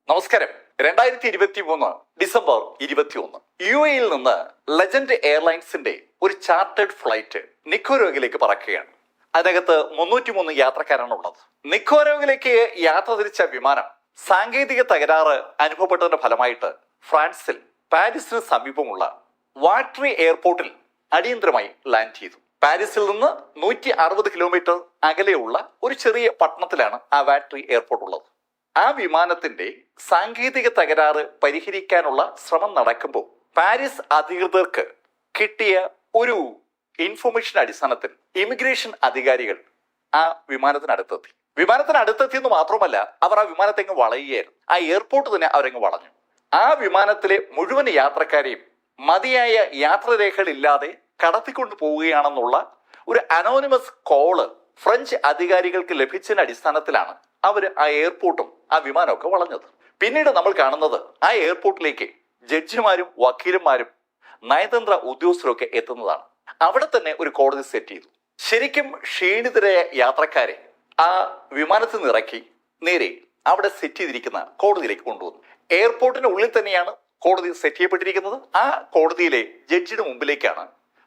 നമസ്കാരം. 2023 ഡിസംബർ 21 UAE-യിൽ നിന്ന് ലെജൻഡ് എയർലൈൻസിന്റെ ഒരു ചാർട്ടേഡ് ഫ്ലൈറ്റ് നിക്കോരാഗുവയിലേക്ക് പറക്കുകയാണ്. അതിനകത്ത് 303 യാത്രക്കാരാണ് ഉള്ളത്. നിക്കോരാഗുവയിലേക്ക് യാത്ര തിരിച്ച വിമാനം സാങ്കേതിക തകരാറ് അനുഭവപ്പെട്ടതിന്റെ ഫലമായിട്ട് ഫ്രാൻസിൽ പാരീസിന് സമീപമുള്ള വാട്രി എയർപോർട്ടിൽ അടിയന്തരമായി ലാൻഡ് ചെയ്തു. പാരീസിൽ നിന്ന് 160 കിലോമീറ്റർ അകലെയുള്ള ഒരു ചെറിയ പട്ടണത്തിലാണ് ആ വാട്രി എയർപോർട്ട് ഉള്ളത്. ആ വിമാനത്തിന്റെ സാങ്കേതിക തകരാറ് പരിഹരിക്കാനുള്ള ശ്രമം നടക്കുമ്പോൾ പാരീസ് അധികൃതർക്ക് കിട്ടിയ ഒരു ഇൻഫർമേഷൻ അടിസ്ഥാനത്തിൽ ഇമിഗ്രേഷൻ അധികാരികൾ ആ വിമാനത്തിനടുത്തെത്തി എന്ന് മാത്രമല്ല, അവർ ആ വിമാനത്തെ വളയുകയായിരുന്നു. ആ എയർപോർട്ട് തന്നെ അവരങ്ങ് വളഞ്ഞു. ആ വിമാനത്തിലെ മുഴുവൻ യാത്രക്കാരെയും മതിയായ യാത്രാരേഖകളില്ലാതെ കടത്തിക്കൊണ്ടു പോവുകയാണെന്നുള്ള ഒരു അനോണിമസ് കോള് ഫ്രഞ്ച് അധികാരികൾക്ക് ലഭിച്ചതിന്റെ അടിസ്ഥാനത്തിലാണ് അവർ ആ എയർപോർട്ടും ആ വിമാനമൊക്കെ വളഞ്ഞത്. പിന്നീട് നമ്മൾ കാണുന്നത് ആ എയർപോർട്ടിലേക്ക് ജഡ്ജിമാരും വക്കീലന്മാരും നയതന്ത്ര ഉദ്യോഗസ്ഥരും ഒക്കെ എത്തുന്നതാണ്. അവിടെ തന്നെ ഒരു കോടതി സെറ്റ് ചെയ്തു. ശരിക്കും ക്ഷീണിതരായ യാത്രക്കാരെ ആ വിമാനത്തിൽ നിന്ന് ഇറക്കി നേരെ അവിടെ സെറ്റ് ചെയ്തിരിക്കുന്ന കോടതിയിലേക്ക് കൊണ്ടുവന്നു. എയർപോർട്ടിന്റെ ഉള്ളിൽ തന്നെയാണ് കോടതി സെറ്റ് ചെയ്യപ്പെട്ടിരിക്കുന്നത്. ആ കോടതിയിലെ ജഡ്ജിയുടെ മുമ്പിലേക്കാണ്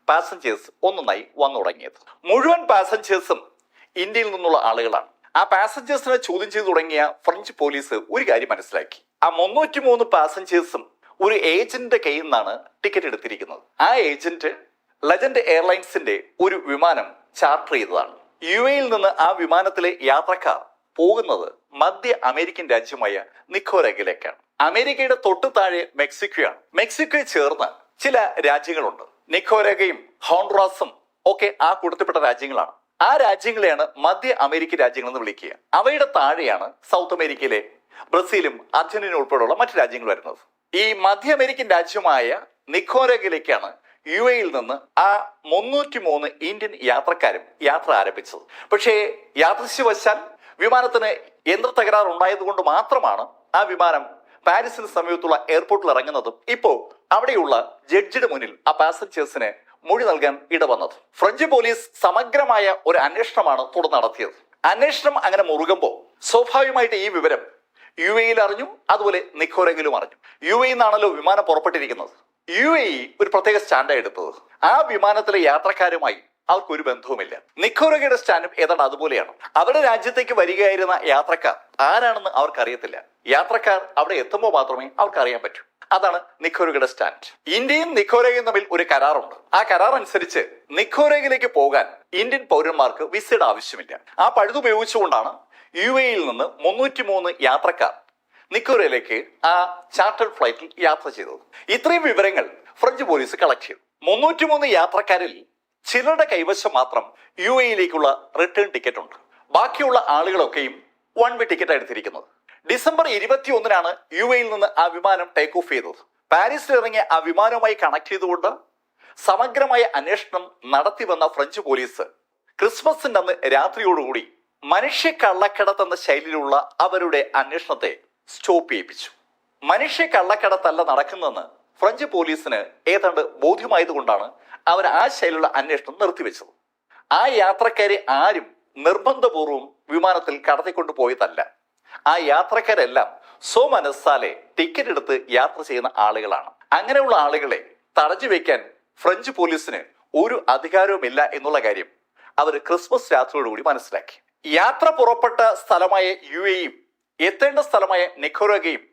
പാസഞ്ചേഴ്സ് ഒന്നൊന്നായി വന്നു തുടങ്ങിയത്. മുഴുവൻ പാസഞ്ചേഴ്സും ഇന്ത്യയിൽ നിന്നുള്ള ആളുകളാണ്. ആ പാസഞ്ചേഴ്സിനെ ചോദ്യം ചെയ്തു തുടങ്ങിയ ഫ്രഞ്ച് പോലീസ് ഒരു കാര്യം മനസ്സിലാക്കി. ആ 303 പാസഞ്ചേഴ്സും ഒരു ഏജന്റിന്റെ കയ്യിൽ നിന്നാണ് ടിക്കറ്റ് എടുത്തിരിക്കുന്നത്. ആ ഏജന്റ് ലെജൻഡ് എയർലൈൻസിന്റെ ഒരു വിമാനം ചാർട്ടർ ചെയ്തതാണ്. UAE-യിൽ നിന്ന് ആ വിമാനത്തിലെ യാത്രക്കാർ പോകുന്നത് മധ്യ അമേരിക്കൻ രാജ്യമായ നിക്കോരാഗുവയിലേക്കാണ്. അമേരിക്കയുടെ തൊട്ടു താഴെ മെക്സിക്കോയാണ്. മെക്സിക്കോയെ ചേർന്ന് ചില രാജ്യങ്ങളുണ്ട്. നിക്കോരാഗയും ഹോണ്ടുറാസും ഒക്കെ ആ കൂട്ടത്തിൽപ്പെട്ട രാജ്യങ്ങളാണ്. ആ രാജ്യങ്ങളെയാണ് മധ്യ അമേരിക്കൻ രാജ്യങ്ങൾ എന്ന് വിളിക്കുക. അവയുടെ താഴെയാണ് സൗത്ത് അമേരിക്കയിലെ ബ്രസീലും അർജന്റീന ഉൾപ്പെടെയുള്ള മറ്റു രാജ്യങ്ങൾ വരുന്നത്. ഈ മധ്യ അമേരിക്കൻ രാജ്യമായ നിക്കോരാഗുവയിലേക്കാണ് UAE-യിൽ നിന്ന് ആ 303 ഇന്ത്യൻ യാത്രക്കാരും യാത്ര ആരംഭിച്ചത്. പക്ഷേ യാദൃശ്യവശാൽ വിമാനത്തിന് യന്ത്ര തകരാറ് ഉണ്ടായതുകൊണ്ട് മാത്രമാണ് ആ വിമാനം പാരീസിന് സമീപത്തുള്ള എയർപോർട്ടിൽ ഇറങ്ങുന്നതും ഇപ്പോൾ അവിടെയുള്ള ജഡ്ജിയുടെ മുന്നിൽ ആ പാസഞ്ചേഴ്സിന് മൊഴി നൽകാൻ ഇടവന്നത്. ഫ്രഞ്ച് പോലീസ് സമഗ്രമായ ഒരു അന്വേഷണമാണ് തുടർന്ന് നടത്തിയത്. അന്വേഷണം അങ്ങനെ മുറുകുമ്പോൾ സ്വാഭാവികമായിട്ട് ഈ വിവരം UAE-യിൽ അറിഞ്ഞു, അതുപോലെ നിക്കോരാഗുവയിലും അറിഞ്ഞു. UAE-യിൽ നിന്നാണല്ലോ വിമാനം പുറപ്പെട്ടിരിക്കുന്നത്. UAE ഒരു പ്രത്യേക സ്റ്റാൻഡാണ് എടുത്തത്. ആ വിമാനത്തിലെ യാത്രക്കാരുമായി അവർക്ക് ഒരു ബന്ധവുമില്ല. നിക്കോരാഗുവയുടെ സ്റ്റാൻഡും ഏതാണ്ട് അതുപോലെയാണ്. അവരുടെ രാജ്യത്തേക്ക് വരികയായിരുന്ന യാത്രക്കാർ ആരാണെന്ന് അവർക്ക് അറിയത്തില്ല. യാത്രക്കാർ അവിടെ എത്തുമ്പോൾ മാത്രമേ അവർക്ക് അറിയാൻ പറ്റൂ. അതാണ് നിക്കോരാഗുവയുടെ സ്റ്റാൻഡ്. ഇന്ത്യയും നിക്കോരാഗുവയും തമ്മിൽ ഒരു കരാറുണ്ട്. ആ കരാർ അനുസരിച്ച് നിക്കോരാഗുവയിലേക്ക് പോകാൻ ഇന്ത്യൻ പൗരന്മാർക്ക് വിസയുടെ ആവശ്യമില്ല. ആ പഴുതുപയോഗിച്ചുകൊണ്ടാണ് UAE-യിൽ നിന്ന് 303 യാത്രക്കാർ നിക്കോരാഗുവയിലേക്ക് ആ ചാർട്ടേഡ് ഫ്ലൈറ്റിൽ യാത്ര ചെയ്തത്. ഇത്രയും വിവരങ്ങൾ ഫ്രഞ്ച് പോലീസ് കളക്ട് ചെയ്തു. 303 യാത്രക്കാരിൽ ചിലരുടെ കൈവശം മാത്രം UAE-യിലേക്കുള്ള റിട്ടേൺ ടിക്കറ്റ് ഉണ്ട്. ബാക്കിയുള്ള ആളുകളൊക്കെയും വൺ വേ ടിക്കറ്റ് എടുത്തിരിക്കുന്നത്. ഡിസംബർ 21 UAE-യിൽ നിന്ന് ആ വിമാനം ടേക്ക് ഓഫ് ചെയ്തത്. പാരീസിൽ ഇറങ്ങിയ ആ വിമാനവുമായി കണക്ട് ചെയ്തുകൊണ്ട് സമഗ്രമായ അന്വേഷണം നടത്തി വന്ന ഫ്രഞ്ച് പോലീസ് ക്രിസ്മസിന്റെ അന്ന് രാത്രിയോടുകൂടി മനുഷ്യ കള്ളക്കടത്ത് എന്ന ശൈലിയിലുള്ള അവരുടെ അന്വേഷണത്തെ സ്റ്റോപ്പ് ചെയ്യിപ്പിച്ചു. മനുഷ്യ കള്ളക്കടത്തല്ല നടക്കുന്നതെന്ന് ഫ്രഞ്ച് പോലീസിന് ഏതാണ്ട് ബോധ്യമായതുകൊണ്ടാണ് അവർ ആ ശൈലിയുള്ള അന്വേഷണം നിർത്തിവെച്ചത്. ആ യാത്രക്കാരെ ആരും നിർബന്ധപൂർവ്വം വിമാനത്തിൽ കടത്തിക്കൊണ്ടു പോയതല്ല. ആ യാത്രക്കാരെല്ലാം സ്വമനസ്സാലെ ടിക്കറ്റ് എടുത്ത് യാത്ര ചെയ്യുന്ന ആളുകളാണ്. അങ്ങനെയുള്ള ആളുകളെ തടഞ്ഞു വെക്കാൻ ഫ്രഞ്ച് പോലീസിന് ഒരു അധികാരവുമില്ല എന്നുള്ള കാര്യം അവർ ക്രിസ്മസ് രാത്രിയോടുകൂടി മനസ്സിലാക്കി. യാത്ര പുറപ്പെട്ട സ്ഥലമായ UAE-യും എത്തേണ്ട സ്ഥലമായ നിക്കോരാഗുവയും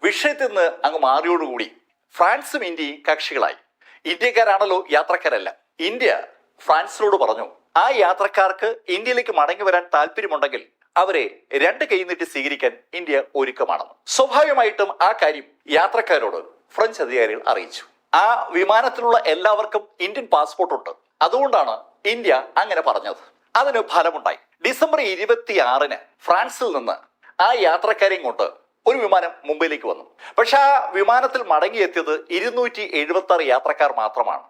വിഷയത്തിൽ നിന്ന് അങ്ങ് മാറിയോടുകൂടി ഫ്രാൻസും ഇന്ത്യയും കക്ഷികളായി. ഇന്ത്യക്കാരാണല്ലോ യാത്രക്കാരല്ല. ഇന്ത്യ ഫ്രാൻസിനോട് പറഞ്ഞു, ആ യാത്രക്കാർക്ക് ഇന്ത്യയിലേക്ക് മടങ്ങി വരാൻ താല്പര്യമുണ്ടെങ്കിൽ അവരെ 2 കൈ നീട്ടി സ്വീകരിക്കാൻ ഇന്ത്യ ഒരുക്കമാണെന്ന്. സ്വാഭാവികമായിട്ടും ആ കാര്യം യാത്രക്കാരോട് ഫ്രഞ്ച് അധികാരികൾ അറിയിച്ചു. ആ വിമാനത്തിലുള്ള എല്ലാവർക്കും ഇന്ത്യൻ പാസ്പോർട്ട് ഉണ്ട്. അതുകൊണ്ടാണ് ഇന്ത്യ അങ്ങനെ പറഞ്ഞത്. അതിന് ഫലമുണ്ടായി. ഡിസംബർ 26 ഫ്രാൻസിൽ നിന്ന് ആ യാത്രക്കാരെയും കൊണ്ട് ഒരു വിമാനം മുംബൈയിലേക്ക് വന്നു. പക്ഷെ ആ വിമാനത്തിൽ മടങ്ങിയെത്തിയത് 276 യാത്രക്കാർ മാത്രമാണ്.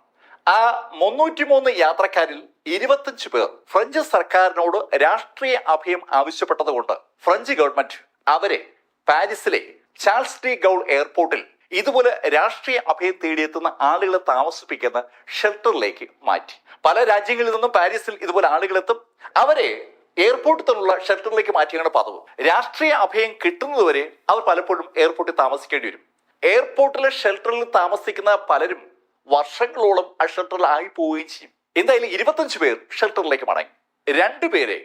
ആ 303 യാത്രക്കാരിൽ 25 പേർ ഫ്രഞ്ച് സർക്കാരിനോട് രാഷ്ട്രീയ അഭയം ആവശ്യപ്പെട്ടതുകൊണ്ട് ഫ്രഞ്ച് ഗവൺമെന്റ് അവരെ പാരീസിലെ ചാൾസ് ഡി ഗൗൾ എയർപോർട്ടിൽ ഇതുപോലെ രാഷ്ട്രീയ അഭയം തേടിയെത്തുന്ന ആളുകളെ താമസിപ്പിക്കുന്ന ഷെൽട്ടറിലേക്ക് മാറ്റി. പല രാജ്യങ്ങളിൽ നിന്നും പാരീസിൽ ഇതുപോലെ ആളുകളെത്തും. അവരെ എയർപോർട്ടിൽ തന്നെയുള്ള ഷെൽട്ടറിലേക്ക് മാറ്റിയാണ് പതിവ്. രാഷ്ട്രീയ അഭയം കിട്ടുന്നതുവരെ അവർ പലപ്പോഴും എയർപോർട്ടിൽ താമസിക്കേണ്ടി വരും. എയർപോർട്ടിലെ ഷെൽട്ടറിൽ താമസിക്കുന്ന പലരും വർഷങ്ങളോളം ആ ഷെൽട്ടറിൽ ആയി പോവുകയും ചെയ്യും. എന്തായാലും 25 പേർ ഷെൽട്ടറിലേക്ക് മടങ്ങി. 2 പേരെ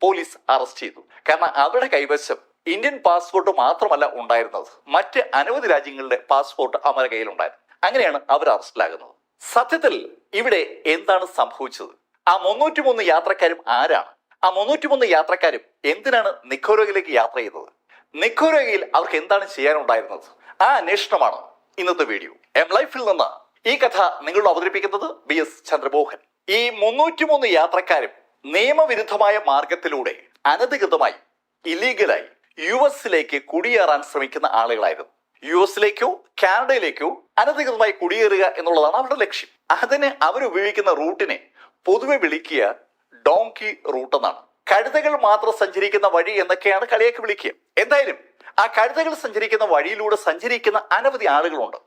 പോലീസ് അറസ്റ്റ് ചെയ്തു. കാരണം അവരുടെ കൈവശം ഇന്ത്യൻ പാസ്പോർട്ട് മാത്രമല്ല ഉണ്ടായിരുന്നത്, മറ്റ് അനവധി രാജ്യങ്ങളുടെ പാസ്പോർട്ട് അവരുടെ കയ്യിലുണ്ടായിരുന്നു. അങ്ങനെയാണ് അവർ അറസ്റ്റിലാകുന്നത്. സത്യത്തിൽ ഇവിടെ എന്താണ് സംഭവിച്ചത്? ആ 303 യാത്രക്കാരും ആരാണ്? ആ 303 യാത്രക്കാരും എന്തിനാണ് നിക്കോരാഗ്വയിലേക്ക് യാത്ര ചെയ്തത്? നിക്കോരാഗ്വയിൽ അവർക്ക് എന്താണ് ചെയ്യാനുണ്ടായിരുന്നത്? ആ അന്വേഷണമാണ് ഇന്നത്തെ വീഡിയോ. എം ലൈഫിൽ നിന്ന് ഈ കഥ നിങ്ങളോട് അവതരിപ്പിക്കുന്നത് BS ചന്ദ്രമോഹൻ. ഈ 303 യാത്രക്കാരും നിയമവിരുദ്ധമായ മാർഗത്തിലൂടെ അനധികൃതമായി ഇല്ലീഗലായി US കുടിയേറാൻ ശ്രമിക്കുന്ന ആളുകളായിരുന്നു. US കാനഡയിലേക്കോ അനധികൃതമായി കുടിയേറുക എന്നുള്ളതാണ് അവരുടെ ലക്ഷ്യം. അതിന് അവരുപയോഗിക്കുന്ന റൂട്ടിനെ പൊതുവെ വിളിക്കുക ഡോങ്കി റൂട്ട് എന്നാണ്. കഴുതകൾ മാത്രം സഞ്ചരിക്കുന്ന വഴി എന്നൊക്കെയാണ് കളിയാക്കി വിളിക്കുക. എന്തായാലും ആ കഴുതകൾ സഞ്ചരിക്കുന്ന വഴിയിലൂടെ സഞ്ചരിക്കുന്ന അനവധി ആളുകളുണ്ട്.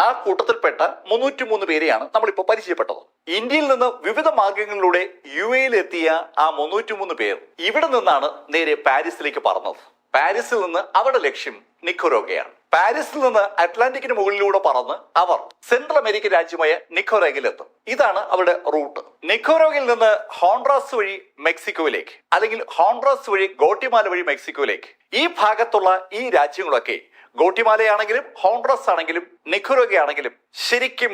ആ കൂട്ടത്തിൽപ്പെട്ട 303 പേരെയാണ് നമ്മളിപ്പോൾ പരിചയപ്പെട്ടത്. ഇന്ത്യയിൽ നിന്ന് വിവിധ മാർഗങ്ങളിലൂടെ UAE എത്തിയ ആ 303 പേർ ഇവിടെ നിന്നാണ് നേരെ പാരീസിലേക്ക് പറന്നത്. പാരീസിൽ നിന്ന് അവരുടെ ലക്ഷ്യം നിക്കോരാഗ്വയാണ്. പാരീസിൽ നിന്ന് അറ്റ്ലാന്റിക്കിന് മുകളിലൂടെ പറന്ന് അവർ സെൻട്രൽ അമേരിക്കൻ രാജ്യമായ നിക്കോരാഗ്വയിലെത്തും. ഇതാണ് അവരുടെ റൂട്ട്. നിക്കോരാഗ്വയിൽ നിന്ന് ഹോൺഡ്രാസ് വഴി മെക്സിക്കോയിലേക്ക്, അല്ലെങ്കിൽ ഹോൺഡ്രാസ് വഴി ഗോട്ടിമാല വഴി മെക്സിക്കോയിലേക്ക്. ഈ ഭാഗത്തുള്ള ഈ രാജ്യങ്ങളൊക്കെ ഗോട്ടിമാലയാണെങ്കിലും ഹോൺഡ്രാസ് ആണെങ്കിലും നിക്കോരാഗ്വ ആണെങ്കിലും ശരിക്കും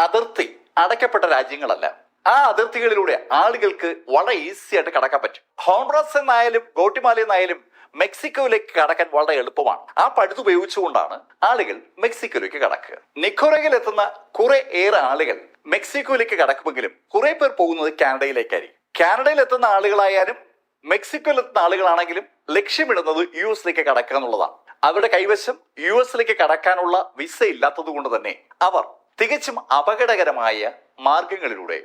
അതിർത്തി അടയ്ക്കപ്പെട്ട രാജ്യങ്ങളല്ല. ആ അതിർത്തികളിലൂടെ ആളുകൾക്ക് വളരെ ഈസി ആയിട്ട് കടക്കാൻ പറ്റും. ഹോൺഡ്രാസ് എന്നായാലും ഗോട്ടിമാല എന്നായാലും മെക്സിക്കോയിലേക്ക് കടക്കാൻ വളരെ എളുപ്പമാണ്. ആ പഴുത് ഉപയോഗിച്ചുകൊണ്ടാണ് ആളുകൾ മെക്സിക്കോയിലേക്ക് കടക്കുക. നിക്കോരാഗ്വയിൽ എത്തുന്ന കുറെ ഏറെ ആളുകൾ മെക്സിക്കോയിലേക്ക് കടക്കുമെങ്കിലും കുറെ പേർ പോകുന്നത് കാനഡയിലേക്കായിരിക്കും. കാനഡയിൽ എത്തുന്ന ആളുകളായാലും മെക്സിക്കോയിൽ എത്തുന്ന ആളുകളാണെങ്കിലും ലക്ഷ്യമിടുന്നത് US കടക്കുക എന്നുള്ളതാണ്. അവരുടെ കൈവശം US കടക്കാനുള്ള വിസ ഇല്ലാത്തത് കൊണ്ട് തന്നെ അവർ തികച്ചും അപകടകരമായ മാർഗങ്ങളിലൂടെ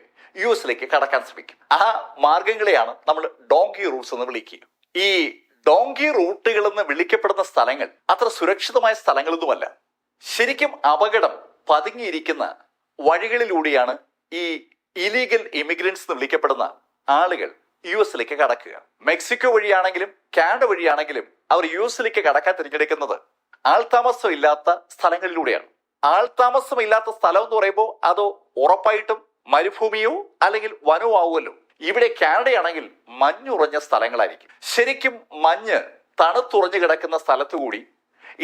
US കടക്കാൻ ശ്രമിക്കും. ആ മാർഗങ്ങളെയാണ് നമ്മൾ ഡോങ്കി റൂട്ട്സ് എന്ന് വിളിക്കുക. ഈ ഡോങ്കി റൂട്ടുകൾ എന്ന് വിളിക്കപ്പെടുന്ന സ്ഥലങ്ങൾ അത്ര സുരക്ഷിതമായ സ്ഥലങ്ങളൊന്നുമല്ല. ശരിക്കും അപകടം പതുങ്ങിയിരിക്കുന്ന വഴികളിലൂടെയാണ് ഈ ഇലീഗൽ ഇമിഗ്രൻസ് എന്ന് വിളിക്കപ്പെടുന്ന ആളുകൾ US കടക്കുക. മെക്സിക്കോ വഴിയാണെങ്കിലും കാനഡ വഴിയാണെങ്കിലും അവർ US കടക്കാൻ തിരഞ്ഞെടുക്കുന്നത് ആൾതാമസം ഇല്ലാത്ത സ്ഥലങ്ങളിലൂടെയാണ്. ആൾതാമസമില്ലാത്ത സ്ഥലം എന്ന് പറയുമ്പോൾ അതോ ഉറപ്പായിട്ടും മരുഭൂമിയോ അല്ലെങ്കിൽ വനമോ ആവുമല്ലോ. ഇവിടെ കാനഡയാണെങ്കിൽ മഞ്ഞുറഞ്ഞ സ്ഥലങ്ങളായിരിക്കും. ശരിക്കും മഞ്ഞ് തണുത്തുറഞ്ഞു കിടക്കുന്ന സ്ഥലത്തുകൂടി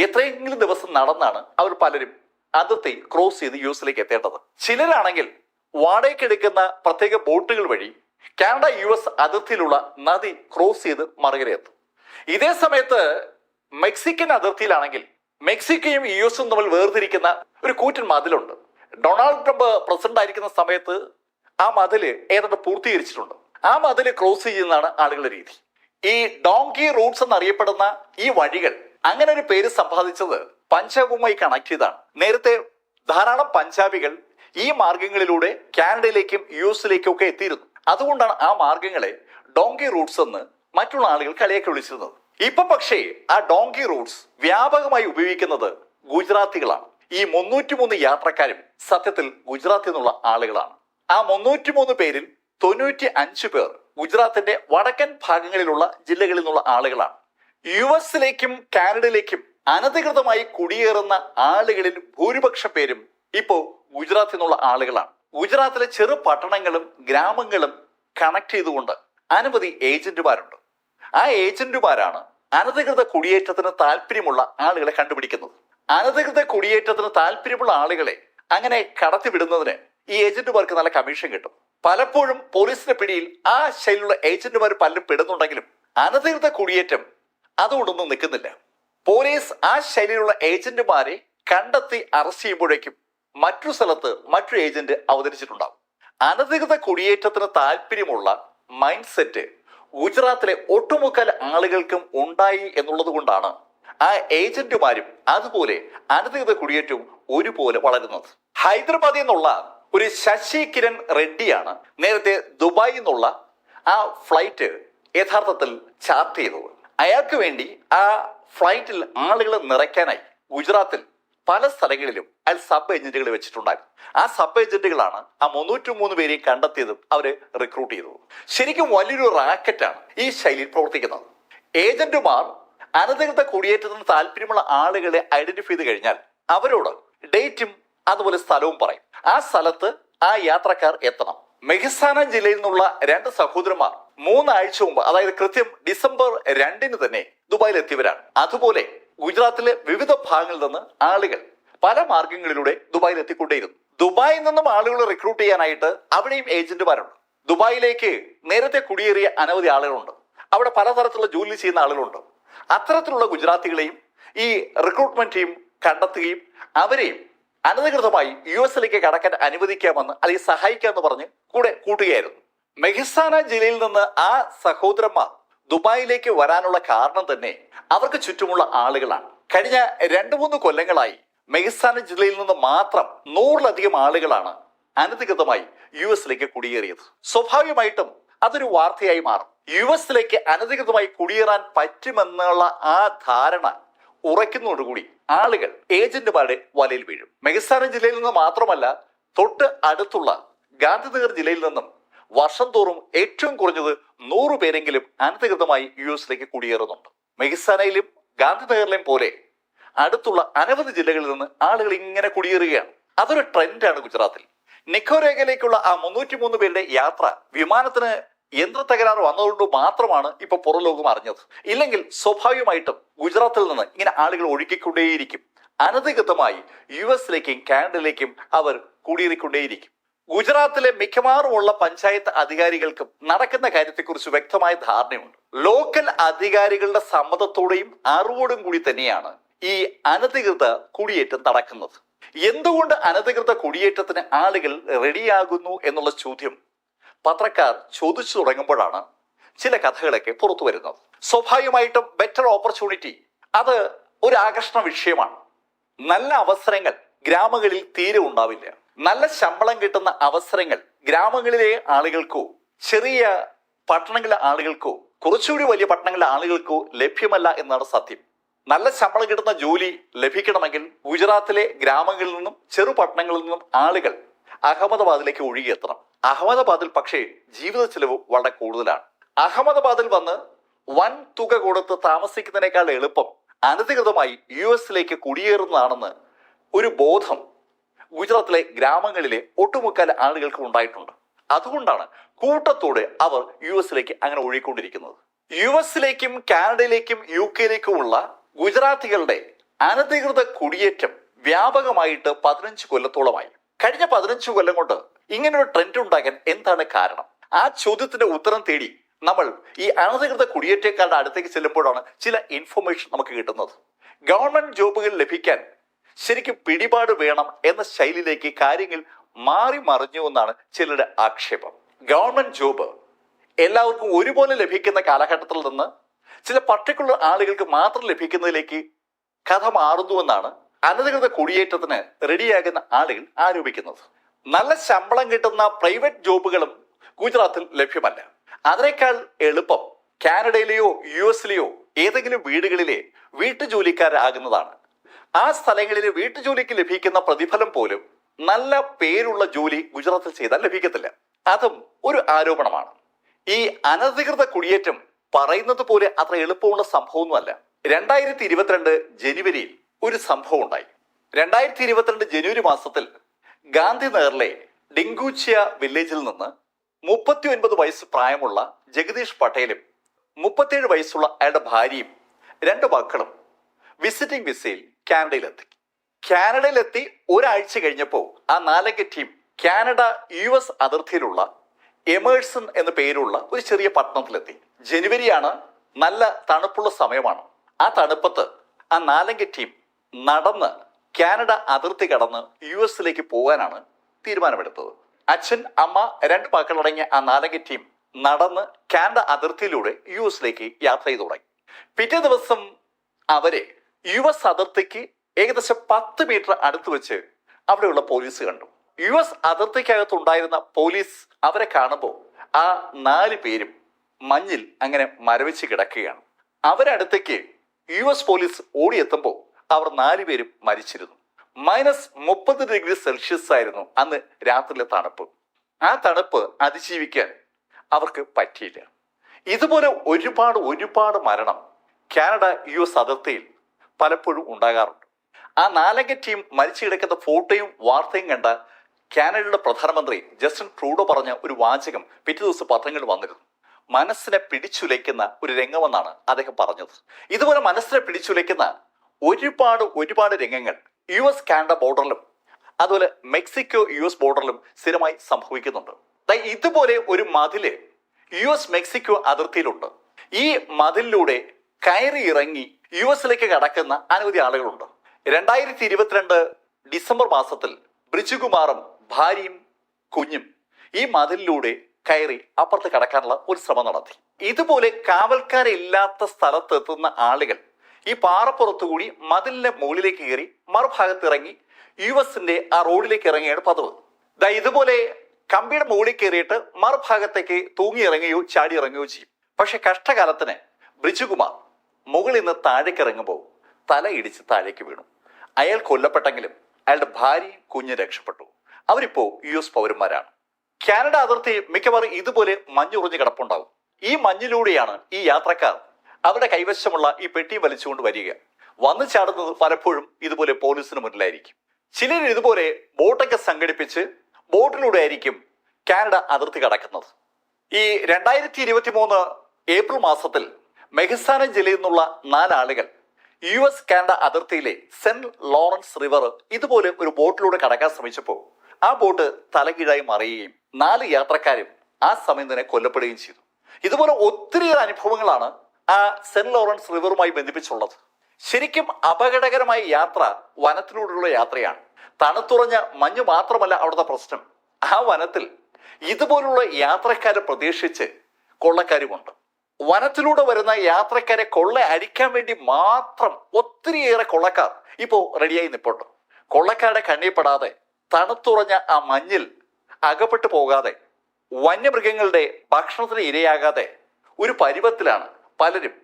എത്രയെങ്കിലും ദിവസം നടന്നാണ് അവർ പലരും അതിർത്തി ക്രോസ് ചെയ്ത് US എത്തേണ്ടത്. ചിലരാണെങ്കിൽ വാടകയ്ക്കെടുക്കുന്ന പ്രത്യേക ബോട്ടുകൾ വഴി കാനഡ US അതിർത്തിയിലുള്ള നദി ക്രോസ് ചെയ്ത് മറുകരയെത്തും. ഇതേ സമയത്ത് മെക്സിക്കൻ അതിർത്തിയിലാണെങ്കിൽ മെക്സിക്കോയും US തമ്മിൽ വേർതിരിക്കുന്ന ഒരു കൂറ്റൻ മതിലുണ്ട്. ഡൊണാൾഡ് ട്രംപ് പ്രസിഡന്റ് ആയിരിക്കുന്ന സമയത്ത് ആ മതില് ഏതാണ്ട് പൂർത്തീകരിച്ചിട്ടുണ്ട്. ആ മതില് ക്രോസ് ചെയ്യുന്നതാണ് ആളുകളുടെ രീതി. ഈ ഡോങ്കി റൂട്ട്സ് എന്നറിയപ്പെടുന്ന ഈ വഴികൾ അങ്ങനെ ഒരു പേര് സമ്പാദിച്ചത് പഞ്ചാബുമായി കണക്ട് ചെയ്താണ്. നേരത്തെ ധാരാളം പഞ്ചാബികൾ ഈ മാർഗങ്ങളിലൂടെ കാനഡയിലേക്കും US ഒക്കെ എത്തിയിരുന്നു. അതുകൊണ്ടാണ് ആ മാർഗങ്ങളെ ഡോങ്കി റൂട്ട്സ് എന്ന് മറ്റുള്ള ആളുകൾ കളിയാക്കി വിളിച്ചിരുന്നത്. ഇപ്പൊ പക്ഷേ ആ ഡോങ്കി റൂട്ട്സ് വ്യാപകമായി ഉപയോഗിക്കുന്നത് ഗുജറാത്തികളാണ്. ഈ 303 യാത്രക്കാരും സത്യത്തിൽ ഗുജറാത്തിൽ നിന്നുള്ള ആളുകളാണ്. ആ 303 പേരിൽ 95 പേർ ഗുജറാത്തിന്റെ വടക്കൻ ഭാഗങ്ങളിലുള്ള ജില്ലകളിൽ നിന്നുള്ള ആളുകളാണ്. US കാനഡയിലേക്കും അനധികൃതമായി കുടിയേറുന്ന ആളുകളിൽ ഭൂരിപക്ഷ പേരും ഇപ്പോ ഗുജറാത്തിൽ നിന്നുള്ള ആളുകളാണ്. ഗുജറാത്തിലെ ചെറു പട്ടണങ്ങളും ഗ്രാമങ്ങളും കണക്ട് ചെയ്തുകൊണ്ട് അനവധി ഏജന്റുമാരുണ്ട്. ആ ഏജന്റുമാരാണ് അനധികൃത കുടിയേറ്റത്തിന് താല്പര്യമുള്ള ആളുകളെ കണ്ടുപിടിക്കുന്നത്. അനധികൃത കുടിയേറ്റത്തിന് താല്പര്യമുള്ള ആളുകളെ അങ്ങനെ കടത്തിവിടുന്നതിന് ഈ ഏജന്റുമാർക്ക് നല്ല കമ്മീഷൻ കിട്ടും. പലപ്പോഴും പോലീസിന്റെ പിടിയിൽ ആ ശൈലിയുള്ള ഏജന്റുമാർ പലരും പെടുന്നുണ്ടെങ്കിലും അനധികൃത കുടിയേറ്റം അതുകൊണ്ടൊന്നും നിൽക്കുന്നില്ല. പോലീസ് ആ ശൈലിയിലുള്ള ഏജന്റുമാരെ കണ്ടെത്തി അറസ്റ്റ് ചെയ്യുമ്പോഴേക്കും മറ്റൊരു സ്ഥലത്ത് മറ്റൊരു ഏജന്റ് അവതരിച്ചിട്ടുണ്ടാവും. അനധികൃത കുടിയേറ്റത്തിന് താല്പര്യമുള്ള മൈൻഡ് സെറ്റ് ഗുജറാത്തിലെ ഒട്ടുമുക്കാൽ ആളുകൾക്കും ഉണ്ടായി എന്നുള്ളത് കൊണ്ടാണ് ആ ഏജന്റുമാരും അതുപോലെ അനധികൃത കുടിയേറ്റവും ഒരുപോലെ വളരുന്നത്. ഹൈദരാബാദിൽ നിന്നുള്ള ഒരു ശശി കിരൺ റെഡ്ഡിയാണ് നേരത്തെ ദുബായിൽ നിന്നുള്ള ആ ഫ്ലൈറ്റ് യഥാർത്ഥത്തിൽ ചാർട്ട് ചെയ്തത്. അയാൾക്ക് വേണ്ടി ആ ഫ്ലൈറ്റിൽ ആളുകളെ നിറയ്ക്കാനായി ഗുജറാത്തിൽ പല സ്ഥലങ്ങളിലും അയാൾ സബ് ഏജന്റുകൾ വെച്ചിട്ടുണ്ടായിരുന്നു. ആ സബ് ഏജന്റുകളാണ് ആ 303 പേരെയും കണ്ടെത്തിയതും അവരെ റിക്രൂട്ട് ചെയ്തതും. ശരിക്കും വലിയൊരു റാക്കറ്റാണ് ഈ ശൈലിയിൽ പ്രവർത്തിക്കുന്നത്. ഏജന്റുമാർ അനധികൃത കുടിയേറ്റത്തിന് താല്പര്യമുള്ള ആളുകളെ ഐഡന്റിഫൈ ചെയ്ത് കഴിഞ്ഞാൽ അവരോട് ഡേറ്റും അതുപോലെ സ്ഥലവും പറയും. ആ സ്ഥലത്ത് ആ യാത്രക്കാർ എത്തണം. മെഹ്സാന ജില്ലയിൽ നിന്നുള്ള 2 സഹോദരന്മാർ 3 ആഴ്ച മുമ്പ്, അതായത് കൃത്യം ഡിസംബർ 2 തന്നെ ദുബായിൽ എത്തിയവരാണ്. അതുപോലെ ഗുജറാത്തിലെ വിവിധ ഭാഗങ്ങളിൽ നിന്ന് ആളുകൾ പല മാർഗങ്ങളിലൂടെ ദുബായിൽ എത്തിക്കൊണ്ടേയിരുന്നു. ദുബായിൽ നിന്നും ആളുകളെ റിക്രൂട്ട് ചെയ്യാനായിട്ട് അവിടെയും ഏജന്റുമാരുണ്ട്. ദുബായിലേക്ക് നേരത്തെ കുടിയേറിയ അനവധി ആളുകളുണ്ട്. അവിടെ പലതരത്തിലുള്ള ജോലി ചെയ്യുന്ന ആളുകളുണ്ട്. അത്തരത്തിലുള്ള ഗുജറാത്തികളെയും ഈ റിക്രൂട്ട്മെന്റ് ടീം കണ്ടെത്തുകയും അവരെയും അനധികൃതമായി US കടക്കാൻ അനുവദിക്കാമെന്ന് അല്ലെങ്കിൽ സഹായിക്കാമെന്ന് പറഞ്ഞ് കൂടെ കൂട്ടുകയായിരുന്നു. മെഹ്സാന ജില്ലയിൽ നിന്ന് ആ സഹോദരന്മാർ ദുബായിലേക്ക് വരാനുള്ള കാരണം തന്നെ അവർക്ക് ചുറ്റുമുള്ള ആളുകളാണ്. കഴിഞ്ഞ 2-3 കൊല്ലങ്ങളായി മെഹ്സാന ജില്ലയിൽ നിന്ന് മാത്രം 100-ലധികം ആളുകളാണ് അനധികൃതമായി US കുടിയേറിയത്. സ്വാഭാവികമായിട്ടും അതൊരു വാർത്തയായി മാറും. US അനധികൃതമായി കുടിയേറാൻ പറ്റുമെന്നുള്ള ആ ധാരണ ഉറയ്ക്കുന്നതോടുകൂടി ആളുകൾ ഏജന്റുമാരുടെ വലയിൽ വീഴും. മെഹ്സാന ജില്ലയിൽ നിന്ന് മാത്രമല്ല, തൊട്ട് അടുത്തുള്ള ഗാന്ധിനഗർ ജില്ലയിൽ നിന്നും വർഷം തോറും ഏറ്റവും കുറഞ്ഞത് 100 പേരെങ്കിലും അനധികൃതമായി US കുടിയേറുന്നുണ്ട്. മെഹ്സാനയിലും ഗാന്ധിനഗറിലെയും പോലെ അടുത്തുള്ള അനവധി ജില്ലകളിൽ നിന്ന് ആളുകൾ ഇങ്ങനെ കുടിയേറുകയാണ്. അതൊരു ട്രെൻഡാണ് ഗുജറാത്തിൽ. നിക്കോരേഗയിലേക്കുള്ള ആ 303 പേരുടെ യാത്ര വിമാനത്തിന് യന്ത്ര തകരാറ് വന്നതുകൊണ്ട് മാത്രമാണ് ഇപ്പൊ പുറം ലോകം അറിഞ്ഞത്. ഇല്ലെങ്കിൽ സ്വാഭാവികമായിട്ടും ഗുജറാത്തിൽ നിന്ന് ഇങ്ങനെ ആളുകൾ ഒഴുകിക്കൊണ്ടേയിരിക്കും. അനധികൃതമായി US കാനഡയിലേക്കും അവർ കുടിയേറിക്കൊണ്ടേയിരിക്കും. ഗുജറാത്തിലെ മിക്കവാറുമുള്ള പഞ്ചായത്ത് അധികാരികൾക്കും നടക്കുന്ന കാര്യത്തെക്കുറിച്ച് വ്യക്തമായ ധാരണയുണ്ട്. ലോക്കൽ അധികാരികളുടെ സമ്മതത്തോടെയും അറിവോടും കൂടി തന്നെയാണ് ഈ അനധികൃത കുടിയേറ്റം നടക്കുന്നത്. എന്തുകൊണ്ട് അനധികൃത കുടിയേറ്റത്തിന് ആളുകൾ റെഡിയാകുന്നു എന്നുള്ള ചോദ്യം പത്രക്കാർ ചോദിച്ചു തുടങ്ങുമ്പോഴാണ് ചില കഥകളൊക്കെ പുറത്തു വരുന്നത്. സ്വാഭാവികമായിട്ടും ബെറ്റർ ഓപ്പർച്യൂണിറ്റി അത് ഒരു ആകർഷണ വിഷയമാണ്. നല്ല അവസരങ്ങൾ ഗ്രാമങ്ങളിൽ തീരെ ഉണ്ടാവില്ല. നല്ല ശമ്പളം കിട്ടുന്ന അവസരങ്ങൾ ഗ്രാമങ്ങളിലെ ആളുകൾക്കോ ചെറിയ പട്ടണങ്ങളിലെ ആളുകൾക്കോ കുറച്ചുകൂടി വലിയ പട്ടണങ്ങളിലെ ആളുകൾക്കോ ലഭ്യമല്ല എന്നാണ് സത്യം. നല്ല ശമ്പളം കിട്ടുന്ന ജോലി ലഭിക്കണമെങ്കിൽ ഗുജറാത്തിലെ ഗ്രാമങ്ങളിൽ നിന്നും ചെറു പട്ടണങ്ങളിൽ നിന്നും ആളുകൾ അഹമ്മദാബാദിലേക്ക് ഒഴുകിയെത്തണം. അഹമ്മദാബാദിൽ പക്ഷേ ജീവിത ചെലവ് വളരെ കൂടുതലാണ്. അഹമ്മദാബാദിൽ വന്ന് വൻ തുക കൊടുത്ത് താമസിക്കുന്നതിനേക്കാൾ എളുപ്പം അനധികൃതമായി US കുടിയേറുന്നതാണെന്ന് ഒരു ബോധം ഗുജറാത്തിലെ ഗ്രാമങ്ങളിലെ ഒട്ടുമുക്കാൽ ആളുകൾക്ക് ഉണ്ടായിട്ടുണ്ട്. അതുകൊണ്ടാണ് കൂട്ടത്തോടെ അവർ US അങ്ങനെ ഒഴുകിക്കൊണ്ടിരിക്കുന്നത്. US കാനഡയിലേക്കും UK ഉള്ള ഗുജറാത്തികളുടെ അനധികൃത കുടിയേറ്റം വ്യാപകമായിട്ട് 15 കൊല്ലത്തോളമായി. കഴിഞ്ഞ 15 കൊല്ലം കൊണ്ട് ഇങ്ങനൊരു ട്രെൻഡ് ഉണ്ടാകാൻ എന്താണ് കാരണം? ആ ചോദ്യത്തിന്റെ ഉത്തരം തേടി നമ്മൾ ഈ അനധികൃത കുടിയേറ്റക്കാരുടെ അടുത്തേക്ക് ചെല്ലുമ്പോഴാണ് ചില ഇൻഫർമേഷൻ നമുക്ക് കിട്ടുന്നത്. ഗവൺമെന്റ് ജോബുകൾ ലഭിക്കാൻ ശരിക്കും പിടിപാട് വേണം എന്ന ശൈലിയിലേക്ക് കാര്യങ്ങൾ മാറി മറിഞ്ഞു എന്നാണ് ചിലരുടെ ആക്ഷേപം. ഗവൺമെന്റ് ജോബ് എല്ലാവർക്കും ഒരുപോലെ ലഭിക്കുന്ന കാലഘട്ടത്തിൽ നിന്ന് ചില പർട്ടിക്കുലർ ആളുകൾക്ക് മാത്രം ലഭിക്കുന്നതിലേക്ക് കഥ മാറുന്നുവെന്നാണ് അനധികൃത കുടിയേറ്റത്തിന് റെഡിയാകുന്ന ആളുകൾ ആരോപിക്കുന്നത്. നല്ല ശമ്പളം കിട്ടുന്ന പ്രൈവറ്റ് ജോബുകളും ഗുജറാത്തിൽ ലഭ്യമല്ല. അതിനേക്കാൾ എളുപ്പം കാനഡയിലെയോ US ഏതെങ്കിലും വീടുകളിലെ വീട്ടുജോലിക്കാരാകുന്നതാണ്. ആ സ്ഥലങ്ങളിലെ വീട്ടുജോലിക്ക് ലഭിക്കുന്ന പ്രതിഫലം പോലും നല്ല പേരുള്ള ജോലി ഗുജറാത്തിൽ ചെയ്താൽ ലഭിക്കത്തില്ല. അതും ഒരു ആരോപണമാണ്. ഈ അനധികൃത കുടിയേറ്റം പറയുന്നത് പോലെ അത്ര എളുപ്പമുള്ള സംഭവമൊന്നുമല്ല. 2022 ജനുവരിയിൽ ഒരു സംഭവം ഉണ്ടായി. 2022 ജനുവരി മാസത്തിൽ ഗാന്ധിനഗറിലെ ഡിംഗൂച്ചിയ വില്ലേജിൽ നിന്ന് 39 വയസ്സ് പ്രായമുള്ള ജഗദീഷ് പട്ടേലും 37 വയസ്സുള്ള അയാളുടെ ഭാര്യയും 2 മക്കളും വിസിറ്റിംഗ് വിസയിൽ കാനഡയിലെത്തി ഒരാഴ്ച കഴിഞ്ഞപ്പോൾ ആ 4 ടീം കാനഡ US അതിർത്തിയിലുള്ള എമേഴ്സൺ എന്ന പേരുള്ള ഒരു ചെറിയ പട്ടണത്തിലെത്തി. ജനുവരിയാണ്, നല്ല തണുപ്പുള്ള സമയമാണ്. ആ തണുപ്പത്ത് ആ 4 ടീം നടന്ന് കാനഡ അതിർത്തി കടന്ന് US പോകാനാണ് തീരുമാനമെടുത്തത്. അച്ഛൻ, അമ്മ, 2 മക്കളടങ്ങിയ ആ 4 ടീം നടന്ന് കാനഡ അതിർത്തിയിലൂടെ US യാത്ര ചെയ്തു തുടങ്ങി. പിറ്റേ ദിവസം അവരെ US അതിർത്തിക്ക് ഏകദേശം 10 മീറ്റർ അടുത്ത് വെച്ച് അവിടെയുള്ള പോലീസ് കണ്ടു. US അതിർത്തിക്കകത്തുണ്ടായിരുന്ന പോലീസ് അവരെ കാണുമ്പോൾ ആ 4 പേരും മഞ്ഞിൽ അങ്ങനെ മരവിച്ച് കിടക്കുകയാണ്. അവരടുത്തേക്ക് US പോലീസ് ഓടിയെത്തുമ്പോൾ അവർ 4 പേരും മരിച്ചിരുന്നു. -30 ഡിഗ്രി സെൽഷ്യസ് ആയിരുന്നു അന്ന് രാത്രിയിലെ തണുപ്പ്. ആ തണുപ്പ് അതിജീവിക്കാൻ അവർക്ക് പറ്റിയില്ല. ഇതുപോലെ ഒരുപാട് മരണം കാനഡ US അതിർത്തിയിൽ പലപ്പോഴും ഉണ്ടാകാറുണ്ട്. ആ 4 ടീം മരിച്ചു കിടക്കുന്ന ഫോട്ടോയും വാർത്തയും കണ്ട കാനഡയുടെ പ്രധാനമന്ത്രി ജസ്റ്റിൻ ട്രൂഡോ പറഞ്ഞ ഒരു വാചകം പിറ്റേ ദിവസം പത്രങ്ങളിൽ വന്നിരുന്നു. മനസ്സിനെ പിടിച്ചുലയ്ക്കുന്ന ഒരു രംഗമെന്നാണ് അദ്ദേഹം പറഞ്ഞത്. ഇതുപോലെ മനസ്സിനെ പിടിച്ചുലയ്ക്കുന്ന ഒരുപാട് രംഗങ്ങൾ US കാനഡ ബോർഡറിലും അതുപോലെ മെക്സിക്കോ US ബോർഡറിലും സ്ഥിരമായി സംഭവിക്കുന്നുണ്ട്. ഇതുപോലെ ഒരു മതില് US മെക്സിക്കോ അതിർത്തിയിലുണ്ട്. ഈ മതിലിലൂടെ കയറി ഇറങ്ങി US കടക്കുന്ന അനവധി ആളുകളുണ്ട്. 2022 ഡിസംബർ മാസത്തിൽ ബ്രിജുകുമാറും ഭാര്യയും കുഞ്ഞും ഈ മതിലിലൂടെ കയറി അപ്പുറത്ത് കടക്കാനുള്ള ഒരു ശ്രമം നടത്തി. ഇതുപോലെ കാവൽക്കാരില്ലാത്ത സ്ഥലത്തെത്തുന്ന ആളുകൾ ഈ പാറപ്പുറത്തുകൂടി മതിലിന്റെ മുകളിലേക്ക് കയറി മറുഭാഗത്ത് ഇറങ്ങി US ആ റോഡിലേക്ക് ഇറങ്ങിയാണ് പതിവ്. ഇതുപോലെ കമ്പിയുടെ മുകളിൽ കയറിയിട്ട് മറുഭാഗത്തേക്ക് തൂങ്ങി ഇറങ്ങുകയോ ചാടി ഇറങ്ങുകയോ ചെയ്യും. പക്ഷെ കഷ്ടകാലത്തിന് ബ്രിജുകുമാർ മുകളിൽ നിന്ന് താഴേക്ക് ഇറങ്ങുമ്പോൾ തലയിടിച്ച് താഴേക്ക് വീണു. അയാൾ കൊല്ലപ്പെട്ടെങ്കിലും അയാളുടെ ഭാര്യയും കുഞ്ഞും രക്ഷപ്പെട്ടു. അവരിപ്പോ US പൗരന്മാരാണ്. കാനഡ അതിർത്തി മിക്കവാറും ഇതുപോലെ മഞ്ഞുറഞ്ഞ് കിടപ്പുണ്ടാവും. ഈ മഞ്ഞിലൂടെയാണ് ഈ യാത്രക്കാർ അവരുടെ കൈവശമുള്ള ഈ പെട്ടി വലിച്ചുകൊണ്ട് വരിക. വന്നു ചാടുന്നത് പലപ്പോഴും ഇതുപോലെ പോലീസിന് മുന്നിലായിരിക്കും. ചിലർ ഇതുപോലെ ബോട്ടൊക്കെ സംഘടിപ്പിച്ച് ബോട്ടിലൂടെ ആയിരിക്കും കാനഡ അതിർത്തി കടക്കുന്നത്. ഈ 2023 ഏപ്രിൽ മാസത്തിൽ മെഹസാന ജില്ലയിൽ നിന്നുള്ള 4 ആളുകൾ US കാനഡ അതിർത്തിയിലെ സെന്റ് ലോറൻസ് റിവർ ഇതുപോലെ ഒരു ബോട്ടിലൂടെ കടക്കാൻ ശ്രമിച്ചപ്പോൾ ആ ബോട്ട് തലകീഴായി മറിയുകയും 4 യാത്രക്കാരും ആ സമയം തന്നെ കൊല്ലപ്പെടുകയും ചെയ്തു. ഇതുപോലെ ഒത്തിരിയേറെ അനുഭവങ്ങളാണ് ആ സെന്റ് ലോറൻസ് റിവറുമായി ബന്ധിപ്പിച്ചുള്ളത്. ശരിക്കും അപകടകരമായ യാത്ര വനത്തിലൂടെയുള്ള യാത്രയാണ്. തണുത്തുറഞ്ഞ മഞ്ഞ് മാത്രമല്ല അവിടുത്തെ പ്രശ്നം. ആ വനത്തിൽ ഇതുപോലുള്ള യാത്രക്കാരെ പ്രതീക്ഷിച്ച് കൊള്ളക്കാരുമുണ്ട്. വനത്തിലൂടെ വരുന്ന യാത്രക്കാരെ കൊള്ള അടിക്കാൻ വേണ്ടി മാത്രം ഒത്തിരിയേറെ കൊള്ളക്കാർ ഇപ്പോ റെഡിയായി നിൽപ്പുണ്ട്. കൊള്ളക്കാരുടെ കണ്ണിപ്പെടാതെ തണുത്തുറഞ്ഞ ആ മഞ്ഞിൽ അകപ്പെട്ടു പോകാതെ വന്യമൃഗങ്ങളുടെ ഭക്ഷണത്തിന് ഇരയാകാതെ ഒരു പരുവത്തിലാണ് പലരും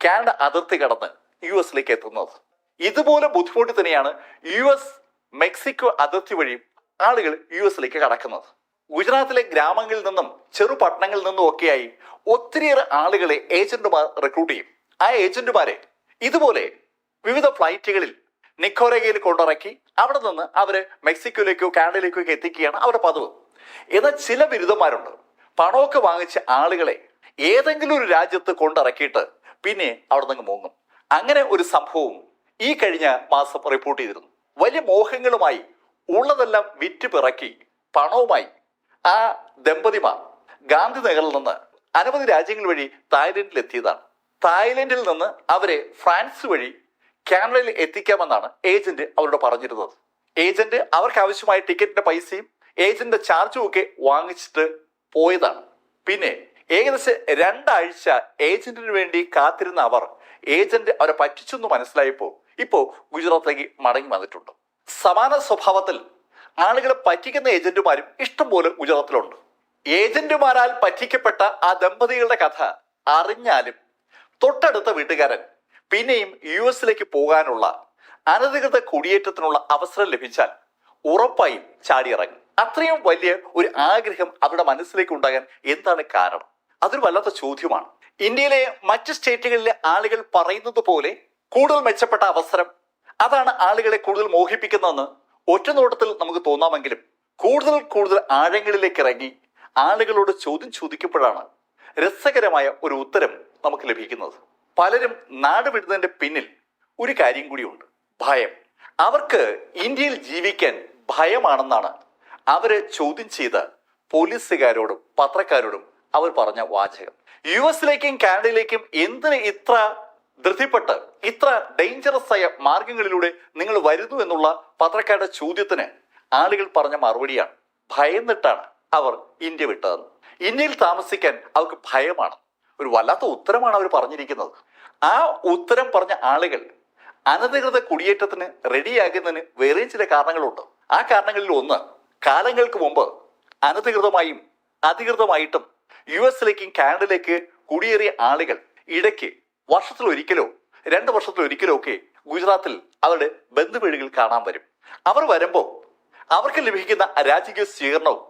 കാനഡ അതിർത്തി കടന്ന് US എത്തുന്നത്. ഇതുപോലെ ബുദ്ധിമുട്ട് തന്നെയാണ് US മെക്സിക്കോ അതിർത്തി വഴി ആളുകൾ US കടക്കുന്നത്. ഗുജറാത്തിലെ ഗ്രാമങ്ങളിൽ നിന്നും ചെറുപട്ടണങ്ങളിൽ നിന്നും ഒക്കെയായി ഒത്തിരിയേറെ ആളുകളെ ഏജന്റുമാർ റിക്രൂട്ട് ചെയ്യും. ആ ഏജന്റുമാരെ ഇതുപോലെ വിവിധ ഫ്ലൈറ്റുകളിൽ നിക്കോരഗയിൽ കൊണ്ടിറക്കി അവിടെ നിന്ന് അവര് മെക്സിക്കോയിലേക്കോ കാനഡയിലേക്കോ ഒക്കെ എത്തിക്കുകയാണ് അവരുടെ പതിവ്. എന്നാൽ ചില ബിരുദന്മാരുണ്ട്, പണമൊക്കെ വാങ്ങിച്ച ആളുകളെ ഏതെങ്കിലും ഒരു രാജ്യത്ത് കൊണ്ടിറക്കിയിട്ട് പിന്നെ അവിടെ നിന്ന് മുങ്ങും. അങ്ങനെ ഒരു സംഭവവും ഈ കഴിഞ്ഞ മാസം റിപ്പോർട്ട് ചെയ്തിരുന്നു. വലിയ മോഹങ്ങളുമായി ഉള്ളതെല്ലാം വിറ്റ് പിറക്കി പണവുമായി ആ ദമ്പതിമാർ ഗാന്ധിനഗറിൽ നിന്ന് അനവധി രാജ്യങ്ങൾ വഴി തായ്ലൻഡിൽ എത്തിയതാണ്. തായ്ലൻഡിൽ നിന്ന് അവരെ ഫ്രാൻസ് വഴി കാനഡയിൽ എത്തിക്കാമെന്നാണ് ഏജന്റ് അവരോട് പറഞ്ഞിരുന്നത്. ഏജന്റ് അവർക്ക് ആവശ്യമായ ടിക്കറ്റിന്റെ പൈസയും ഏജന്റിന്റെ ചാർജും ഒക്കെ വാങ്ങിച്ചിട്ട് പോയതാണ്. പിന്നെ ഏകദേശം 2 ആഴ്ച ഏജന്റിന് വേണ്ടി കാത്തിരുന്ന അവർ ഏജന്റ് അവരെ പറ്റിച്ചു എന്ന് മനസ്സിലായപ്പോൾ ഇപ്പോ ഗുജറാത്തിലേക്ക് മടങ്ങി വന്നിട്ടുണ്ട്. സമാന സ്വഭാവത്തിൽ ആളുകളെ പറ്റിക്കുന്ന ഏജന്റുമാരും ഇഷ്ടം പോലെ ഗുജറാത്തിലുണ്ട്. ഏജന്റുമാരാൽ പറ്റിക്കപ്പെട്ട ആ ദമ്പതികളുടെ കഥ അറിഞ്ഞാലും തൊട്ടടുത്ത വീട്ടുകാരൻ പിന്നെയും US പോകാനുള്ള അനധികൃത കുടിയേറ്റത്തിനുള്ള അവസരം ലഭിച്ചാൽ ഉറപ്പായും ചാടിയിറങ്ങും. അത്രയും വലിയ ഒരു ആഗ്രഹം അവരുടെ മനസ്സിലേക്ക് ഉണ്ടാകാൻ എന്താണ് കാരണം? അതൊരു വല്ലാത്ത ചോദ്യമാണ്. ഇന്ത്യയിലെ മറ്റ് സ്റ്റേറ്റുകളിലെ ആളുകൾ പറയുന്നത് പോലെ കൂടുതൽ മെച്ചപ്പെട്ട അവസരം, അതാണ് ആളുകളെ കൂടുതൽ മോഹിപ്പിക്കുന്നതെന്ന് ഒറ്റ നോട്ടത്തിൽ നമുക്ക് തോന്നാമെങ്കിലും കൂടുതൽ ആഴങ്ങളിലേക്ക് ഇറങ്ങി ആളുകളോട് ചോദ്യം ചോദിക്കപ്പോഴാണ് രസകരമായ ഒരു ഉത്തരം നമുക്ക് ലഭിക്കുന്നത്. പലരും നാട് വിടുന്നതിന്റെ പിന്നിൽ ഒരു കാര്യം കൂടിയുണ്ട്, ഭയം. അവർക്ക് ഇന്ത്യയിൽ ജീവിക്കാൻ ഭയമാണെന്നാണ് അവര് ചോദ്യം ചെയ്ത പോലീസുകാരോടും പത്രക്കാരോടും അവർ പറഞ്ഞ വാചകം. US കാനഡയിലേക്കും എന്തിന് ഇത്ര ധൃതിപ്പെട്ട് ഇത്ര ഡേഞ്ചറസ് ആയ മാർഗങ്ങളിലൂടെ നിങ്ങൾ വരുന്നു എന്നുള്ള പത്രക്കാരുടെ ചോദ്യത്തിന് ആളുകൾ പറഞ്ഞ മറുപടിയാണ് ഭയന്നിട്ടാണ് അവർ ഇന്ത്യ വിട്ടതെന്ന്. ഇന്ത്യയിൽ താമസിക്കാൻ അവർക്ക് ഭയമാണ്. ഒരു വല്ലാത്ത ഉത്തരമാണ് അവർ പറഞ്ഞിരിക്കുന്നത്. ആ ഉത്തരം പറഞ്ഞ ആളുകൾ അനധികൃത കുടിയേറ്റത്തിന് റെഡിയാകുന്നതിന് വേറെയും ചില കാരണങ്ങളുണ്ട്. ആ കാരണങ്ങളിൽ ഒന്ന്, കാലങ്ങൾക്ക് മുമ്പ് അനധികൃതമായും അധികൃതമായിട്ടും US കാനഡയിലേക്ക് കുടിയേറിയ ആളുകൾ ഇടയ്ക്ക് വർഷത്തിലൊരിക്കലോ 2 വർഷത്തിലൊരിക്കലോ ഒക്കെ ഗുജറാത്തിൽ അവരുടെ ബന്ധുവീടുകൾ കാണാൻ വരും. അവർ വരുമ്പോൾ അവർക്ക് ലഭിക്കുന്ന രാജകീയ സ്വീകരണവും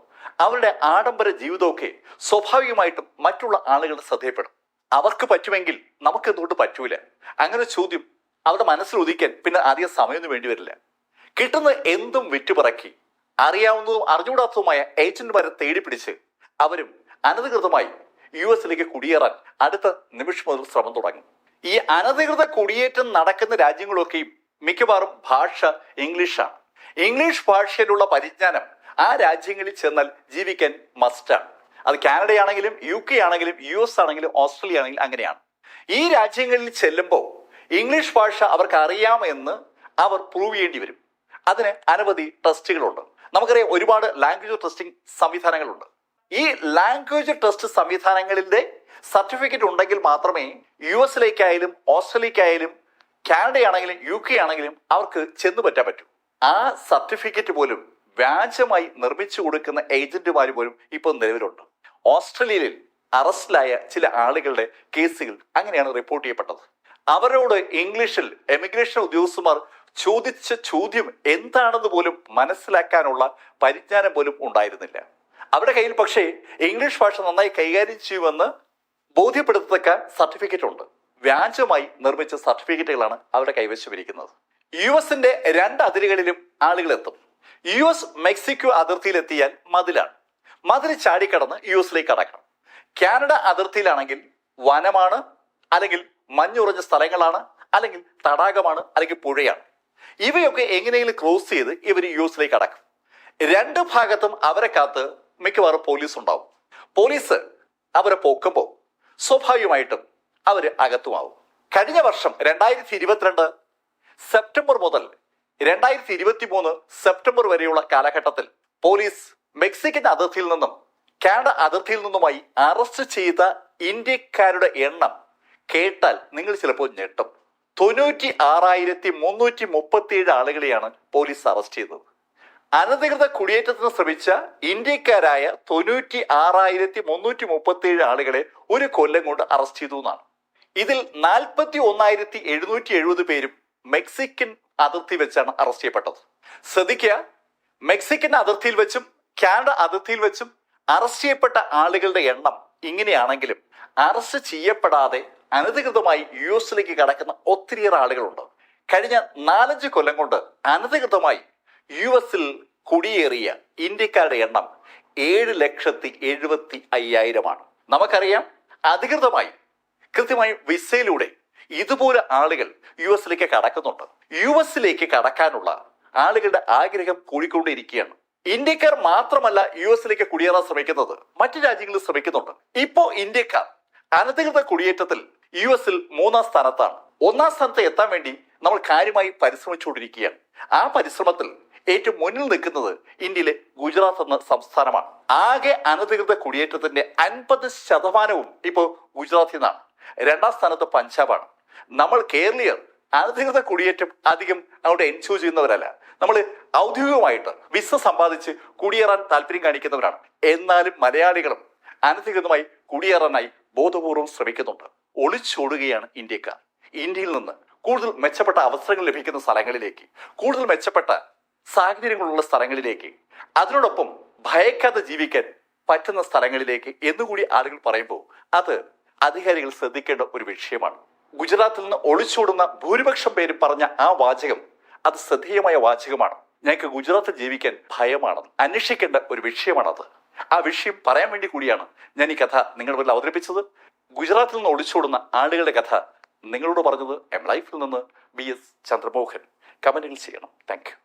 അവരുടെ ആഡംബര ജീവിതമൊക്കെ സ്വാഭാവികമായിട്ടും മറ്റുള്ള ആളുകളുടെ ശ്രദ്ധയപ്പെടും. അവർക്ക് പറ്റുമെങ്കിൽ നമുക്ക് എന്തുകൊണ്ട് പറ്റൂല? അങ്ങനെ ചോദ്യം അവരുടെ മനസ്സിൽ ഉദിക്കാൻ പിന്നെ അധികം സമയമൊന്നും വേണ്ടി വരില്ല. കിട്ടുന്ന എന്തും വിറ്റുപറക്കി അറിയാവുന്നതും അറിഞ്ഞുകൂടാത്തതുമായ ഏജന്റുമാരെ തേടിപ്പിടിച്ച് അവരും അനധികൃതമായി US കുടിയേറാൻ അടുത്ത നിമിഷം മുതൽ ശ്രമം തുടങ്ങും. ഈ അനധികൃത കുടിയേറ്റം നടക്കുന്ന രാജ്യങ്ങളൊക്കെയും മിക്കവാറും ഭാഷ ഇംഗ്ലീഷാണ്. ഇംഗ്ലീഷ് ഭാഷയിലുള്ള പരിജ്ഞാനം ആ രാജ്യങ്ങളിൽ ചെന്നാൽ ജീവിക്കാൻ മസ്റ്റാണ്. അത് കാനഡയാണെങ്കിലും UK ആണെങ്കിലും US ആണെങ്കിലും ഓസ്ട്രേലിയ ആണെങ്കിലും അങ്ങനെയാണ്. ഈ രാജ്യങ്ങളിൽ ചെല്ലുമ്പോൾ ഇംഗ്ലീഷ് ഭാഷ അവർക്ക് അറിയാമെന്ന് അവർ പ്രൂവ് ചെയ്യേണ്ടി വരും. അതിന് അനവധി ടെസ്റ്റുകളുണ്ട്. നമുക്കറിയാം, ഒരുപാട് ലാംഗ്വേജ് ടെസ്റ്റിംഗ് സംവിധാനങ്ങളുണ്ട്. ഈ ലാംഗ്വേജ് ടെസ്റ്റ് സംവിധാനങ്ങളിലെ സർട്ടിഫിക്കറ്റ് ഉണ്ടെങ്കിൽ മാത്രമേ US ഓസ്ട്രേലിയക്കായാലും കാനഡയാണെങ്കിലും UK ആണെങ്കിലും അവർക്ക് ചെന്ന് പറ്റാൻ പറ്റൂ. ആ സർട്ടിഫിക്കറ്റ് പോലും വ്യാജമായി നിർമ്മിച്ചു കൊടുക്കുന്ന ഏജന്റുമാർ പോലും ഇപ്പോൾ നിലവിലുണ്ട്. ഓസ്ട്രേലിയയിൽ അറസ്റ്റിലായ ചില ആളുകളുടെ കേസുകൾ അങ്ങനെയാണ് റിപ്പോർട്ട് ചെയ്യപ്പെട്ടത്. അവരോട് ഇംഗ്ലീഷിൽ എമിഗ്രേഷൻ ഉദ്യോഗസ്ഥന്മാർ ചോദിച്ച ചോദ്യം എന്താണെന്ന് പോലും മനസ്സിലാക്കാനുള്ള പരിജ്ഞാനം പോലും ഉണ്ടായിരുന്നില്ല. അവരുടെ കയ്യിൽ പക്ഷേ ഇംഗ്ലീഷ് ഭാഷ നന്നായി കൈകാര്യം ചെയ്യുമെന്ന് ബോധ്യപ്പെടുത്തക്ക സർട്ടിഫിക്കറ്റ് ഉണ്ട്. വ്യാജമായി നിർമ്മിച്ച സർട്ടിഫിക്കറ്റുകളാണ് അവരുടെ കൈവശമിരിക്കുന്നത്. US 2 അതിരുകളിലും ആളുകൾ എത്തും. US മെക്സിക്കോ അതിർത്തിയിലെത്തിയാൽ മതിലാണ്. മതിൽ ചാടിക്കടന്ന് US കടക്കണം. കാനഡ അതിർത്തിയിലാണെങ്കിൽ വനമാണ്, അല്ലെങ്കിൽ മഞ്ഞുറഞ്ഞ സ്ഥലങ്ങളാണ്, അല്ലെങ്കിൽ തടാകമാണ്, അല്ലെങ്കിൽ പുഴയാണ്. ഇവയൊക്കെ എങ്ങനെയെങ്കിലും ക്രോസ് ചെയ്ത് ഇവർ US കടക്കും. 2 ഭാഗത്തും അവരെ കാത്ത് മിക്കവാറും പോലീസ് ഉണ്ടാവും. പോലീസ് അവരെ പൊക്കുമ്പോൾ സ്വാഭാവികമായിട്ടും അവർ അകത്തുമാവും. കഴിഞ്ഞ വർഷം 2022 സെപ്റ്റംബർ മുതൽ 2023 സെപ്റ്റംബർ വരെയുള്ള കാലഘട്ടത്തിൽ പോലീസ് മെക്സിക്കൻ അതിർത്തിയിൽ നിന്നും കാനഡ അതിർത്തിയിൽ നിന്നുമായി അറസ്റ്റ് ചെയ്ത ഇന്ത്യക്കാരുടെ എണ്ണം കേട്ടാൽ നിങ്ങൾ ചിലപ്പോൾ ഞെട്ടും. 96,337 ആളുകളെയാണ് പോലീസ് അറസ്റ്റ് ചെയ്തത്. അനധികൃത കുടിയേറ്റത്തിന് ശ്രമിച്ച ഇന്ത്യക്കാരായ 96,337 ആളുകളെ ഒരു കൊല്ലം കൊണ്ട് അറസ്റ്റ് ചെയ്തു എന്നാണ്. ഇതിൽ 41,770 പേരും മെക്സിക്കൻ അതിർത്തി വെച്ചാണ് അറസ്റ്റ് ചെയ്യപ്പെട്ടത്. ശ്രദ്ധിക്കുക, മെക്സിക്കൻ അതിർത്തിയിൽ വെച്ചും കാനഡ അതിർത്തിയിൽ വെച്ചും അറസ്റ്റ് ചെയ്യപ്പെട്ട ആളുകളുടെ എണ്ണം ഇങ്ങനെയാണെങ്കിലും അറസ്റ്റ് ചെയ്യപ്പെടാതെ അനധികൃതമായി US കടക്കുന്ന ഒത്തിരിയേറെ ആളുകളുണ്ട്. കഴിഞ്ഞ 4-5 കൊല്ലം കൊണ്ട് അനധികൃതമായി US കുടിയേറിയ ഇന്ത്യക്കാരുടെ എണ്ണം 7,70,500 നമുക്കറിയാം, അധികൃതമായി കൃത്യമായി വിസയിലൂടെ ഇതുപോലെ ആളുകൾ US കടക്കുന്നുണ്ട്. US കടക്കാനുള്ള ആളുകളുടെ ആഗ്രഹം കൂടിക്കൊണ്ടിരിക്കുകയാണ്. ഇന്ത്യക്കാർ മാത്രമല്ല US കുടിയേറാൻ ശ്രമിക്കുന്നത്, മറ്റു രാജ്യങ്ങളിൽ ശ്രമിക്കുന്നുണ്ട്. ഇപ്പോ ഇന്ത്യക്കാർ അനധികൃത കുടിയേറ്റത്തിൽ US 3-ാം സ്ഥാനത്താണ്. 1-ാം സ്ഥാനത്ത് എത്താൻ വേണ്ടി നമ്മൾ കാര്യമായി പരിശ്രമിച്ചുകൊണ്ടിരിക്കുകയാണ്. ആ പരിശ്രമത്തിൽ ഏറ്റവും മുന്നിൽ നിൽക്കുന്നത് ഇന്ത്യയിലെ ഗുജറാത്ത് എന്ന സംസ്ഥാനമാണ്. ആകെ അനധികൃത കുടിയേറ്റത്തിന്റെ 50% ഇപ്പോൾ ഗുജറാത്തിൽ നിന്നാണ്. 2-ാം സ്ഥാനത്ത് പഞ്ചാബാണ്. നമ്മൾ കേരളീയർ അനധികൃത കുടിയേറ്റം അധികം അങ്ങോട്ട് എൻജോയ് ചെയ്യുന്നവരല്ല. നമ്മൾ ഔദ്യോഗികമായിട്ട് വിസ സമ്പാദിച്ച് കുടിയേറാൻ താല്പര്യം കാണിക്കുന്നവരാണ്. എന്നാലും മലയാളികളും അനധികൃതമായി കുടിയേറാനായി ബോധപൂർവം ശ്രമിക്കുന്നുണ്ട്. ഒളിച്ചോടുകയാണ് ഇന്ത്യക്കാർ. ഇന്ത്യയിൽ നിന്ന് കൂടുതൽ മെച്ചപ്പെട്ട അവസരങ്ങൾ ലഭിക്കുന്ന സ്ഥലങ്ങളിലേക്ക്, കൂടുതൽ മെച്ചപ്പെട്ട സാഹചര്യങ്ങളുള്ള സ്ഥലങ്ങളിലേക്ക്, അതിനോടൊപ്പം ഭയക്കാതെ ജീവിക്കാൻ പറ്റുന്ന സ്ഥലങ്ങളിലേക്ക് എന്നുകൂടി ആളുകൾ പറയുമ്പോൾ അത് അധികാരികൾ ശ്രദ്ധിക്കേണ്ട ഒരു വിഷയമാണ്. ഗുജറാത്തിൽ നിന്ന് ഒളിച്ചോടുന്ന ഭൂരിപക്ഷം പേര് പറഞ്ഞ ആ വാചകം അത് ശ്രദ്ധേയമായ വാചകമാണ്. ഞങ്ങൾക്ക് ഗുജറാത്തിൽ ജീവിക്കാൻ ഭയമാണ്. അന്വേഷിക്കേണ്ട ഒരു വിഷയമാണത്. ആ വിഷയം പറയാൻ വേണ്ടി കൂടിയാണ് ഞാൻ ഈ കഥ നിങ്ങളുടെ മുന്നിൽ അവതരിപ്പിച്ചത്. ഗുജറാത്തിൽ നിന്ന് ഒളിച്ചോടുന്ന ആളുകളുടെ കഥ നിങ്ങളോട് പറഞ്ഞത് ലൈഫിൽ നിന്ന് BS ചന്ദ്രമോഹൻ. കമന്റുകൾ ചെയ്യണം. Thank you.